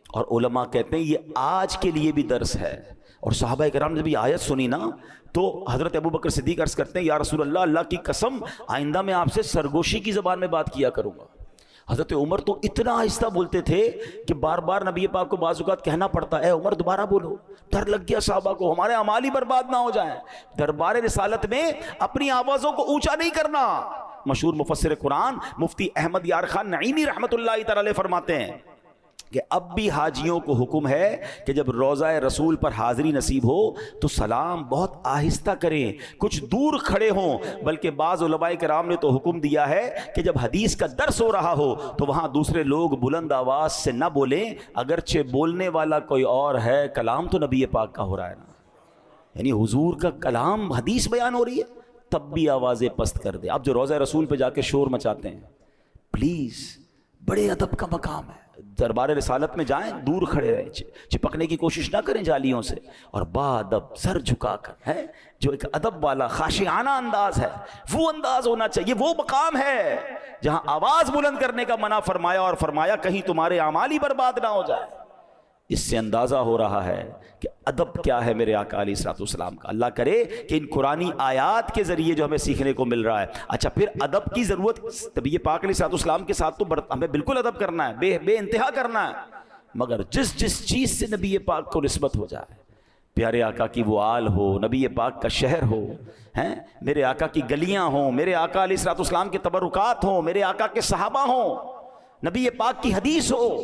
اور علماء کہتے ہیں یہ آج کے لیے بھی درس ہے۔ اور صحابہ کرام نے جب یہ آیت سنی نا تو حضرت ابوبکر صدیق عرض کرتے ہیں یا رسول اللہ، اللہ کی قسم آئندہ میں آپ سے سرگوشی کی زبان میں بات کیا کروں گا۔ حضرت عمر تو اتنا آہستہ بولتے تھے کہ بار بار نبی پاک کو بعض اوقات کہنا پڑتا ہے عمر دوبارہ بولو، ڈر لگ گیا صحابہ کو ہمارے اعمال ہی برباد نہ ہو جائیں۔ دربار رسالت میں اپنی آوازوں کو اونچا نہیں کرنا۔ مشہور مفسر قرآن مفتی احمد یار خان نعیمی رحمۃ اللہ تعالی علیہ فرماتے ہیں کہ اب بھی حاجیوں کو حکم ہے کہ جب روضہ رسول پر حاضری نصیب ہو تو سلام بہت آہستہ کریں، کچھ دور کھڑے ہوں، بلکہ بعض علماء کرام نے تو حکم دیا ہے کہ جب حدیث کا درس ہو رہا ہو تو وہاں دوسرے لوگ بلند آواز سے نہ بولیں، اگرچہ بولنے والا کوئی اور ہے، کلام تو نبی پاک کا ہو رہا ہے نا، یعنی حضور کا کلام حدیث بیان ہو رہی ہے، تب بھی آوازیں پست کر دیں۔ آپ جو روضہ رسول پہ جا کے شور مچاتے ہیں، پلیز، بڑے ادب کا مقام ہے، دربار رسالت میں جائیں، دور کھڑے رہیں، چپکنے کی کوشش نہ کریں جالیوں سے، اور با ادب سر جھکا کر، ہے جو ایک ادب والا خاشعانہ انداز ہے، وہ انداز ہونا چاہیے۔ وہ مقام ہے جہاں آواز بلند کرنے کا منع فرمایا، اور فرمایا کہیں تمہارے اعمال ہی برباد نہ ہو جائے۔ اس سے اندازہ ہو رہا ہے کہ ادب کیا ہے میرے آقا علیہ الصلوۃ والسلام کا۔ اللہ کرے کہ ان قرآنی آیات کے ذریعے جو ہمیں سیکھنے کو مل رہا ہے۔ اچھا، پھر ادب کی ضرورت نبی پاک علیہ الصلوۃ والسلام کے ساتھ تو ہمیں بالکل ادب کرنا ہے، بے انتہا کرنا ہے، مگر جس چیز سے نبی پاک کو نسبت ہو جائے، پیارے آقا کی وہ آل ہو، نبی پاک کا شہر ہو، ہیں میرے آقا کی گلیاں ہوں، میرے آقا علیہ الصلوۃ والسلام کے تبرکات ہوں، میرے آقا کے صحابہ ہوں، نبی پاک کی حدیث ہو،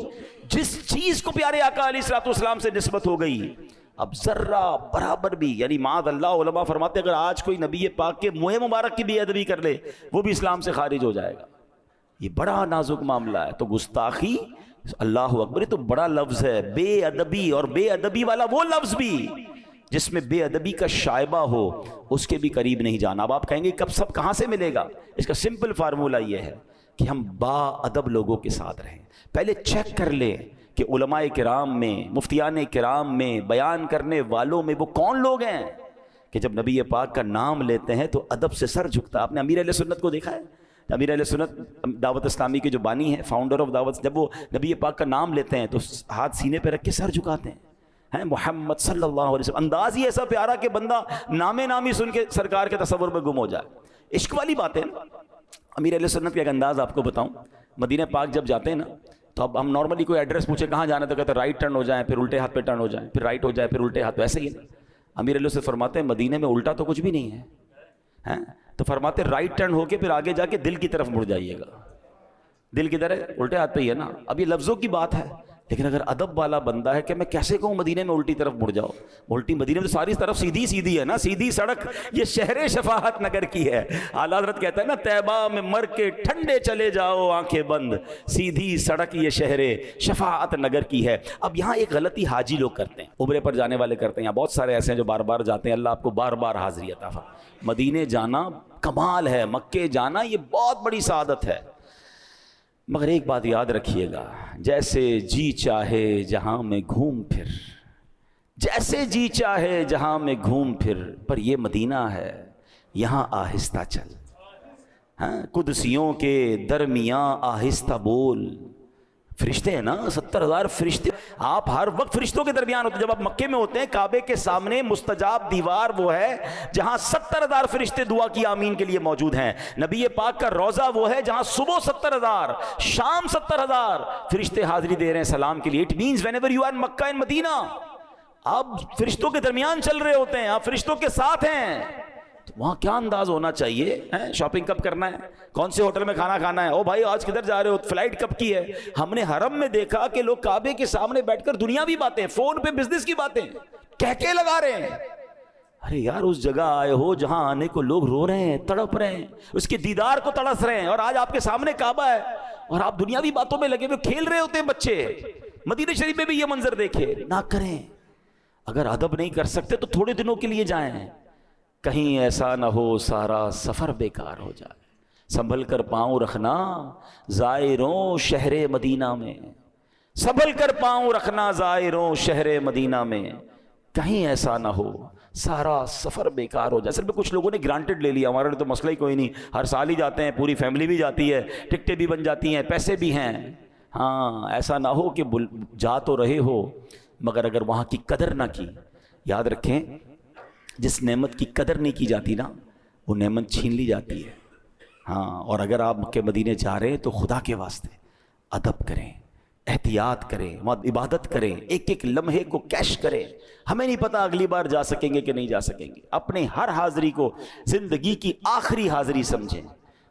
جس چیز کو پیارے آقا علیہ الصلوۃ والسلام سے نسبت ہو گئی، اب ذرہ برابر بھی، یعنی معاذ اللہ، علماء فرماتے ہیں اگر آج کوئی نبی پاک کے منہ مبارک کی بے ادبی کر لے وہ بھی اسلام سے خارج ہو جائے گا۔ یہ بڑا نازک معاملہ ہے۔ تو گستاخی، اللہ اکبر، تو بڑا لفظ ہے، بے ادبی، اور بے ادبی والا وہ لفظ بھی جس میں بے ادبی کا شائبہ ہو، اس کے بھی قریب نہیں جانا۔ اب آپ کہیں گے کب سب کہاں سے ملے گا؟ اس کا سمپل فارمولہ یہ ہے کہ ہم با ادب لوگوں کے ساتھ رہیں۔ پہلے چیک کر لیں کہ علماء کرام میں، مفتیان کرام میں، بیان کرنے والوں میں وہ کون لوگ ہیں کہ جب نبی پاک کا نام لیتے ہیں تو ادب سے سر جھکتا۔ آپ نے امیر اہل سنت کو دیکھا ہے؟ امیر اہل سنت دعوت اسلامی کے جو بانی ہیں، فاؤنڈر آف دعوت، جب وہ نبی پاک کا نام لیتے ہیں تو ہاتھ سینے پہ رکھ کے سر جھکاتے ہیں، محمد صلی اللہ علیہ وسلم۔ انداز ہی ایسا پیارا کہ بندہ نام نامی سن کے سرکار کے تصور میں گم ہو جائے۔ عشق والی بات ہے نا۔ امیر اہل سنت کا ایک انداز آپ کو بتاؤں، مدینہ پاک جب جاتے ہیں نا تو اب ہم نارملی کوئی ایڈریس پوچھے کہاں جانا تو کہتے ہیں رائٹ ٹرن ہو جائیں، پھر الٹے ہاتھ پہ ٹرن ہو جائیں، پھر رائٹ ہو جائے، پھر الٹے ہاتھ پہ، ایسے ہی نہیں۔ امیر علیہ سے فرماتے ہیں مدینے میں الٹا تو کچھ بھی نہیں ہے، تو فرماتے ہیں رائٹ ٹرن ہو کے پھر آگے جا کے دل کی طرف مڑ جائیے گا۔ دل کدھر ہے؟ الٹے ہاتھ پہ ہی ہے نا۔ اب یہ لفظوں کی بات ہے، لیکن اگر ادب والا بندہ ہے کہ میں کیسے کہوں مدینے میں الٹی طرف مڑ جاؤ، الٹی مدینے میں تو ساری طرف سیدھی سیدھی ہے نا، سیدھی سڑک یہ شہر شفاعت نگر کی ہے۔ اعلیٰ حضرت کہتا ہے نا طیبہ میں مر کے ٹھنڈے چلے جاؤ آنکھیں بند، سیدھی سڑک یہ شہر شفاعت نگر کی ہے۔ اب یہاں ایک غلطی حاجی لوگ کرتے ہیں، عمرے پر جانے والے کرتے ہیں، یہاں بہت سارے ایسے ہیں جو بار بار جاتے ہیں، اللہ آپ کو بار بار حاضری عطا فرمائے۔ مدینے جانا کمال ہے، مکے جانا یہ بہت بڑی سعادت ہے، مگر ایک بات یاد رکھیے گا، جیسے جی چاہے جہاں میں گھوم پھر، جیسے جی چاہے جہاں میں گھوم پھر، پر یہ مدینہ ہے یہاں آہستہ چل، قدسیوں کے درمیاں آہستہ بول۔ فرشتے ہیں نا، 70,000 فرشتے، آپ ہر وقت فرشتوں کے درمیان ہوتے ہیں۔ جب آپ مکے میں ہوتے ہیں کعبے کے سامنے مستجاب دیوار وہ ہے جہاں 70,000 فرشتے دعا کی آمین کے لیے موجود ہیں۔ نبی پاک کا روضہ وہ ہے جہاں صبح 70,000، شام 70,000 فرشتے حاضری دے رہے ہیں سلام کے لیے۔ It means whenever you are in Makkah and Medina، آپ فرشتوں کے درمیان چل رہے ہوتے ہیں، آپ فرشتوں کے ساتھ ہیں۔ وہاں کیا انداز ہونا چاہیے؟ شاپنگ کب کرنا ہے، کون سے ہوٹل میں کھانا کھانا ہے، او بھائی آج کدھر جا رہے ہو، فلائٹ کب کی ہے۔ ہم نے حرم میں دیکھا کہ لوگ کعبے کے سامنے بیٹھ کر دنیاوی باتیں، فون پہ بزنس کی باتیں کہکے لگا رہے ہیں۔ ارے یار اس جگہ آئے ہو جہاں آنے کو لوگ رو رہے ہیں، تڑپ رہے ہیں، اس کے دیدار کو تڑس رہے ہیں، اور آج آپ کے سامنے کعبہ ہے اور آپ دنیاوی باتوں میں لگے ہوئے کھیل رہے ہوتے ہیں بچے۔ مدینہ شریف میں بھی یہ منظر دیکھے نہ کریں۔ اگر ادب نہیں کر سکتے تو تھوڑے دنوں کے لیے جائیں، کہیں ایسا نہ ہو سارا سفر بیکار ہو جائے۔ سنبھل کر پاؤں رکھنا زائروں شہر مدینہ میں، سنبھل کر پاؤں رکھنا زائروں شہر مدینہ میں، کہیں ایسا نہ ہو سارا سفر بیکار ہو جائے۔ اصل میں کچھ لوگوں نے گرانٹڈ لے لیا، ہمارے تو مسئلہ ہی کوئی نہیں، ہر سال ہی جاتے ہیں، پوری فیملی بھی جاتی ہے، ٹکٹیں بھی بن جاتی ہیں، پیسے بھی ہیں۔ ہاں ایسا نہ ہو کہ جا تو رہے ہو مگر اگر وہاں کی قدر نہ کی۔ یاد رکھیں جس نعمت کی قدر نہیں کی جاتی نا وہ نعمت چھین لی جاتی ہے۔ ہاں، اور اگر آپ مکہ مدینے جا رہے ہیں تو خدا کے واسطے ادب کریں، احتیاط کریں، عبادت کریں، ایک ایک لمحے کو کیش کریں. ہمیں نہیں پتا اگلی بار جا سکیں گے کہ نہیں جا سکیں گے. اپنے ہر حاضری کو زندگی کی آخری حاضری سمجھیں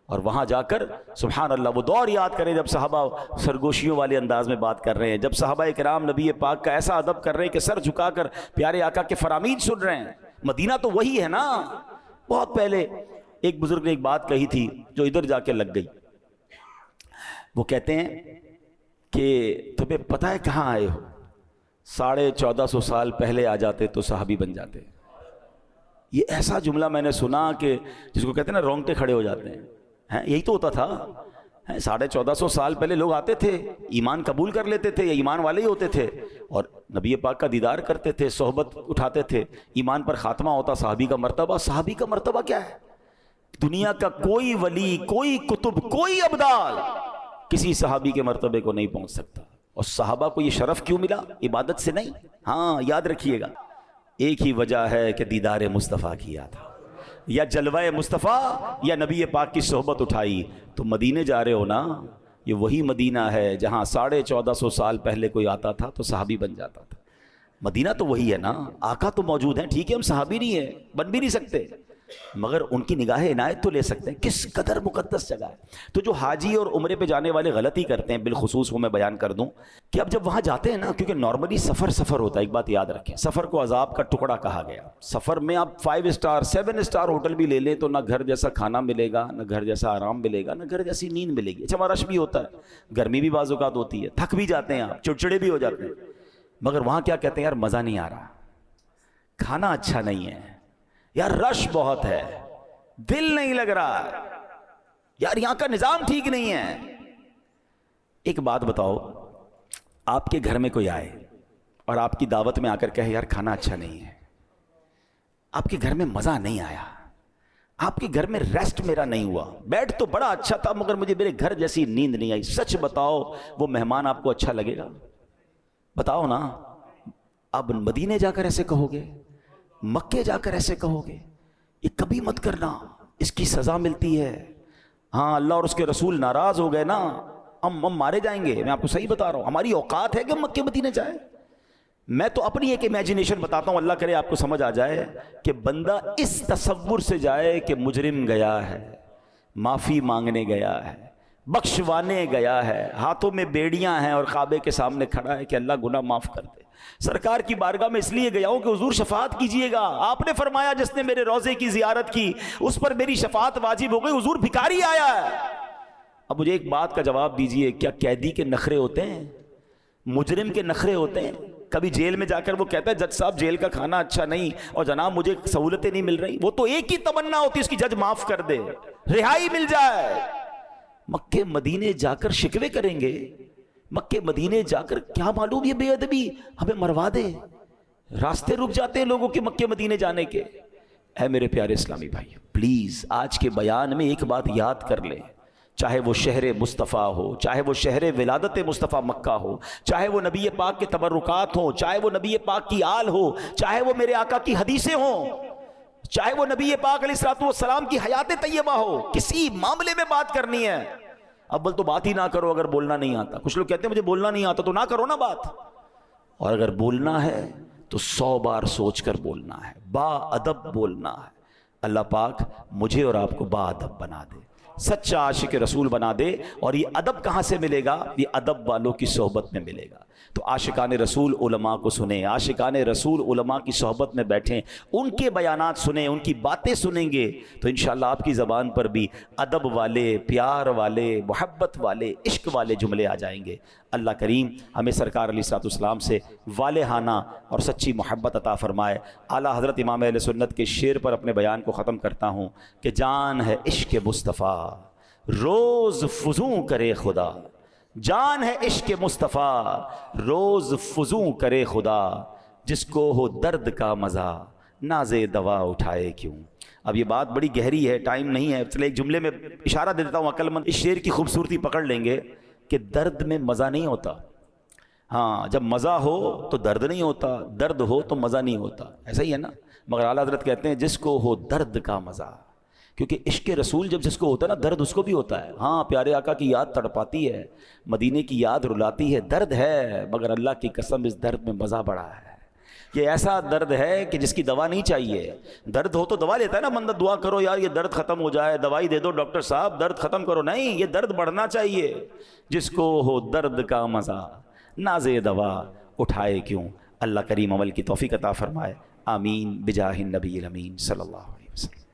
اور وہاں جا کر سبحان اللہ وہ دور یاد کریں جب صحابہ سرگوشیوں والے انداز میں بات کر رہے ہیں، جب صحابہ کرام نبی پاک کا ایسا ادب کر رہے ہیں کہ سر جھکا کر پیارے آقا کے فرامین سن رہے ہیں. مدینہ تو وہی ہے نا. بہت پہلے ایک بزرگ نے ایک بات کہی تھی جو ادھر جا کے لگ گئی. وہ کہتے ہیں کہ تمہیں پتہ ہے کہاں آئے ہو؟ 1450 سال پہلے آ جاتے تو صحابی بن جاتے. یہ ایسا جملہ میں نے سنا کہ جس کو کہتے ہیں نا رونگٹے کھڑے ہو جاتے ہیں. یہی تو ہوتا تھا. 1450 سال پہلے لوگ آتے تھے، ایمان قبول کر لیتے تھے یا ایمان والے ہی ہوتے تھے اور نبی پاک کا دیدار کرتے تھے، صحبت اٹھاتے تھے، ایمان پر خاتمہ ہوتا. صحابی کا مرتبہ، صحابی کا مرتبہ کیا ہے؟ دنیا کا کوئی ولی، کوئی کتب، کوئی ابدال کسی صحابی کے مرتبے کو نہیں پہنچ سکتا. اور صحابہ کو یہ شرف کیوں ملا؟ عبادت سے نہیں. ہاں یاد رکھیے گا، ایک ہی وجہ ہے کہ دیدار مصطفیٰ کیا تھا، یا جلوہ مصطفیٰ یا نبی پاک کی صحبت اٹھائی. تو مدینے جا رہے ہو نا، یہ وہی مدینہ ہے جہاں 1450 سال پہلے کوئی آتا تھا تو صحابی بن جاتا تھا. مدینہ تو وہی ہے نا. آقا تو موجود ہیں، ٹھیک ہے ہم صحابی نہیں ہیں، بن بھی نہیں سکتے، مگر ان کی نگاہ عنایت تو لے سکتے ہیں. کس قدر مقدس جگہ ہے. تو جو حاجی اور عمرے پہ جانے والے غلطی کرتے ہیں بالخصوص وہ میں بیان کر دوں کہ اب جب وہاں جاتے ہیں نا، کیونکہ نارملی سفر ہوتا ہے. ایک بات یاد رکھیں، سفر کو عذاب کا ٹکڑا کہا گیا. سفر میں آپ 5 اسٹار 7 اسٹار ہوٹل بھی لے لیں تو نہ گھر جیسا کھانا ملے گا، نہ گھر جیسا آرام ملے گا، نہ گھر جیسی نیند ملے گی. اچھا وہاں رش بھی ہوتا ہے، گرمی بھی بعض اوقات ہوتی ہے، تھک بھی جاتے ہیں آپ، چڑچڑے بھی ہو جاتے ہیں. مگر وہاں کیا کہتے ہیں؟ یار مزہ نہیں آ رہا، کھانا اچھا نہیں ہے، یار رش بہت ہے، دل نہیں لگ رہا، یار یہاں کا نظام ٹھیک نہیں ہے. ایک بات بتاؤ، آپ کے گھر میں کوئی آئے اور آپ کی دعوت میں آ کر کہے یار کھانا اچھا نہیں ہے، آپ کے گھر میں مزہ نہیں آیا، آپ کے گھر میں ریسٹ میرا نہیں ہوا، بیڈ تو بڑا اچھا تھا مگر مجھے میرے گھر جیسی نیند نہیں آئی، سچ بتاؤ وہ مہمان آپ کو اچھا لگے گا؟ بتاؤ نا. اب مدینے جا کر ایسے کہو گے، مکے جا کر ایسے کہو گے؟ یہ کبھی مت کرنا، اس کی سزا ملتی ہے. ہاں اللہ اور اس کے رسول ناراض ہو گئے نا، ہم مارے جائیں گے. میں آپ کو صحیح بتا رہا ہوں، ہماری اوقات ہے کہ ہم مکے مدینے جائیں. میں تو اپنی ایک امیجنیشن بتاتا ہوں، اللہ کرے آپ کو سمجھ آ جائے کہ بندہ اس تصور سے جائے کہ مجرم گیا ہے، معافی مانگنے گیا ہے، بخشوانے گیا ہے، ہاتھوں میں بیڑیاں ہیں اور کعبے کے سامنے کھڑا ہے کہ اللہ گناہ معاف کر دے. سرکار کی بارگاہ میں اس لیے گیا ہوں کہ حضور شفاعت کیجئے گا. آپ نے فرمایا جس نے میرے روضے کی زیارت کی اس پر میری شفاعت واجب ہو گئی. حضور بھکاری آیا ہے. اب مجھے ایک بات کا جواب دیجئے، کیا قیدی کے نخرے ہوتے ہیں؟ مجرم کے نخرے ہوتے ہیں؟ کبھی جیل میں جا کر وہ کہتا ہے جج صاحب جیل کا کھانا اچھا نہیں اور جناب مجھے سہولتیں نہیں مل رہی؟ وہ تو ایک ہی تمنا ہوتی ہے اس کی، جج معاف کر دے، رہائی مل جائے. مکے مدینے جا کر شکوے کریں گے؟ مکے مدینے جا کر کیا معلوم یہ بے ادبی ہمیں مروا دے. راستے رک جاتے ہیں لوگوں کے مکے مدینے جانے کے. اے میرے پیارے اسلامی بھائی، پلیز آج کے بیان میں ایک بات یاد کر لیں، چاہے وہ شہر مصطفیٰ ہو، چاہے وہ شہر ولادت مصطفیٰ مکہ ہو، چاہے وہ نبی پاک کے تبرکات ہوں، چاہے وہ نبی پاک کی آل ہو، چاہے وہ میرے آقا کی حدیثیں ہوں، چاہے وہ نبی پاک علیہ الصلوۃ والسلام کی حیات طیبہ ہو، کسی معاملے میں بات کرنی ہے اول تو بات ہی نہ کرو اگر بولنا نہیں آتا. کچھ لوگ کہتے ہیں مجھے بولنا نہیں آتا، تو نہ کرو نا بات. اور اگر بولنا ہے تو 100 بار سوچ کر بولنا ہے، با ادب بولنا ہے. اللہ پاک مجھے اور آپ کو با ادب بنا دے، سچا عاشق رسول بنا دے. اور یہ ادب کہاں سے ملے گا؟ یہ ادب والوں کی صحبت میں ملے گا. تو عاشقان رسول علماء کو سنیں، عاشقان رسول علماء کی صحبت میں بیٹھیں، ان کے بیانات سنیں، ان کی باتیں سنیں گے تو انشاءاللہ آپ کی زبان پر بھی ادب والے، پیار والے، محبت والے، عشق والے جملے آ جائیں گے. اللہ کریم ہمیں سرکار علیہ الصلوۃ والسلام سے والہانہ اور سچی محبت عطا فرمائے. اعلیٰ حضرت امام اہل سنت کے شعر پر اپنے بیان کو ختم کرتا ہوں کہ جان ہے عشق مصطفیٰ روز فزوں کرے خدا، جان ہے عشق مصطفیٰ روز فزوں کرے خدا، جس کو ہو درد کا مزہ ناز دوا اٹھائے کیوں. اب یہ بات بڑی گہری ہے، ٹائم نہیں ہے، چلے ایک جملے میں اشارہ دے دیتا ہوں، عقل مند اس شعر کی خوبصورتی پکڑ لیں گے کہ درد میں مزہ نہیں ہوتا. ہاں جب مزہ ہو تو درد نہیں ہوتا، درد ہو تو مزہ نہیں ہوتا، ایسا ہی ہے نا. مگر اعلیٰ حضرت کہتے ہیں جس کو ہو درد کا مزہ، کیونکہ عشق رسول جب جس کو ہوتا ہے نا درد اس کو بھی ہوتا ہے. ہاں پیارے آقا کی یاد تڑپاتی ہے, مدینے کی یاد رلاتی ہے, درد ہے, مگر اللہ کی قسم اس درد میں مزہ بڑا ہے. یہ ایسا درد ہے کہ جس کی دوا نہیں چاہیے. درد ہو تو دوا لیتا ہے نا بندہ, دعا کرو یار یہ درد ختم ہو جائے, دوائی دے دو ڈاکٹر صاحب درد ختم کرو. نہیں, یہ درد بڑھنا چاہیے. جس کو ہو درد کا مزہ نازے دوا اٹھائے کیوں. اللہ کریم عمل کی توفیق عطا فرمائے. آمین بجاہ النبی الامین صلی اللہ علیہ وسلم.